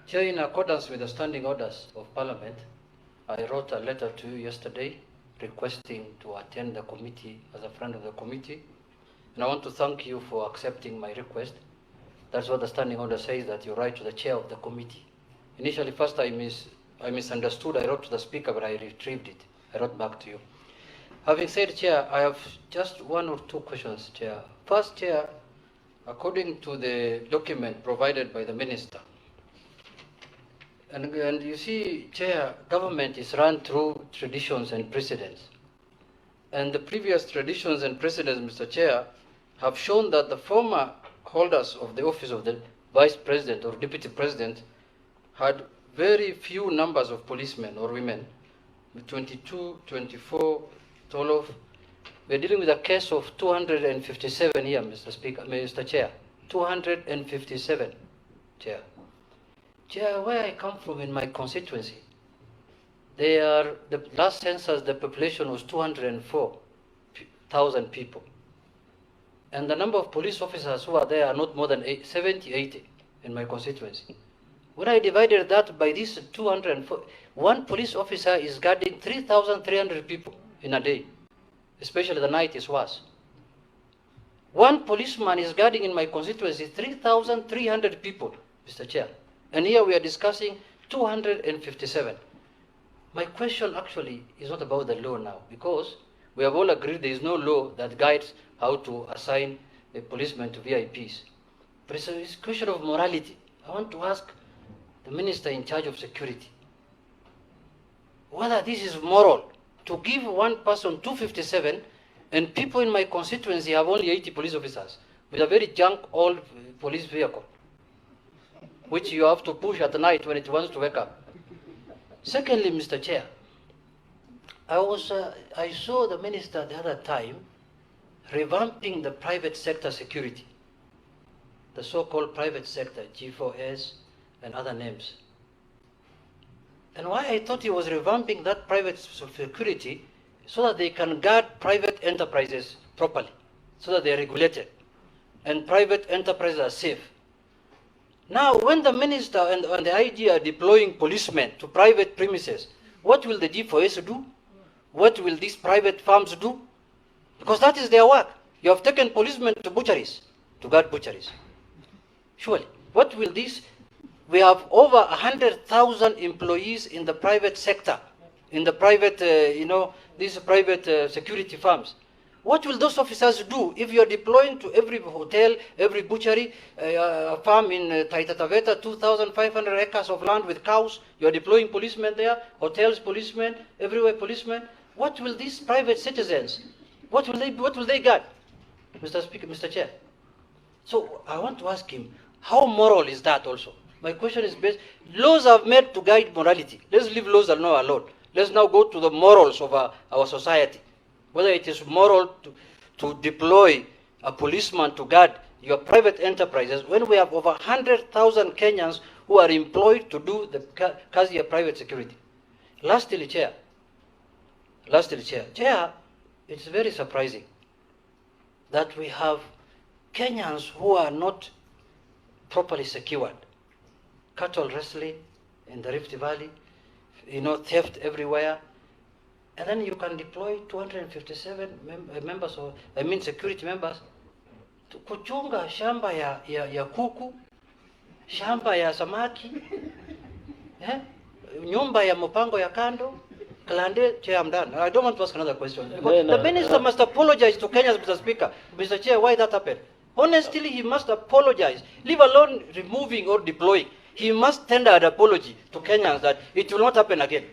Chair, in accordance with the standing orders of Parliament, I wrote a letter to you yesterday requesting to attend the committee as a friend of the committee. And I want to thank you for accepting my request. That's what the standing order says, that you write to the chair of the committee. Initially, first I misunderstood. I wrote to the speaker, but I retrieved it. I wrote back to you. Having said, Chair, I have just one or two questions, Chair. First, Chair, according to the document provided by the minister, and you see, Chair, government is run through traditions and precedents. And the previous traditions and precedents, Mr. Chair, have shown that the former holders of the office of the Vice President or Deputy President had very few numbers of policemen or women, 22, 24, 12. We're dealing with a case of 257 here, Mr. Chair. 257, Chair. Chair, where I come from in my constituency, the last census, the population was 204,000 people. And the number of police officers who are there are not more than 70, 80 in my constituency. When I divided that by these 204, one police officer is guarding 3,300 people in a day. Especially the night is worse. One policeman is guarding in my constituency 3,300 people, Mr. Chair. And here we are discussing 257. My question actually is not about the law now, because we have all agreed there is no law that guides how to assign a policeman to VIPs. But it's a question of morality. I want to ask the minister in charge of security whether this is moral to give one person 257 and people in my constituency have only 80 police officers with a very junk old police vehicle, which you have to push at night when it wants to wake up. Secondly, Mr. Chair, I saw the minister the other time revamping the private sector security, the so-called private sector, G4S and other names. And why I thought he was revamping that private security so that they can guard private enterprises properly, so that they are regulated and private enterprises are safe. Now, when the minister and the IG are deploying policemen to private premises, what will the G4S do? What will these private farms do? Because that is their work. You have taken policemen to butcheries, to guard butcheries. Surely, what will this? We have over 100,000 employees in the private sector, in the private, these private security firms. What will those officers do if you are deploying to every hotel, every butchery, a farm in Taita Taveta, 2,500 acres of land with cows? You are deploying policemen there, hotels, policemen, everywhere policemen. What will these private citizens, what will they guard, Mr. Speaker, Mr. Chair? So I want to ask him, how moral is that also? My question is based, laws are made to guide morality. Let's leave laws alone. Let's now go to the morals of our society. Whether it is moral to deploy a policeman to guard your private enterprises when we have over 100,000 Kenyans who are employed to do the kazi of private security. Lastly, Chair, it's very surprising that we have Kenyans who are not properly secured. Cattle wrestling in the Rift Valley, theft everywhere. And then you can deploy 257 members, security members, to kuchunga shamba ya kuku, shamba ya samaki, nyumba ya Mpango ya Kando, Klande. Chair, I'm done. I don't want to ask another question. The minister must apologize to Kenyans, Mr. Speaker. Mr. Chair, why that happened? Honestly, he must apologize, leave alone removing or deploying. He must tender an apology to Kenyans that it will not happen again.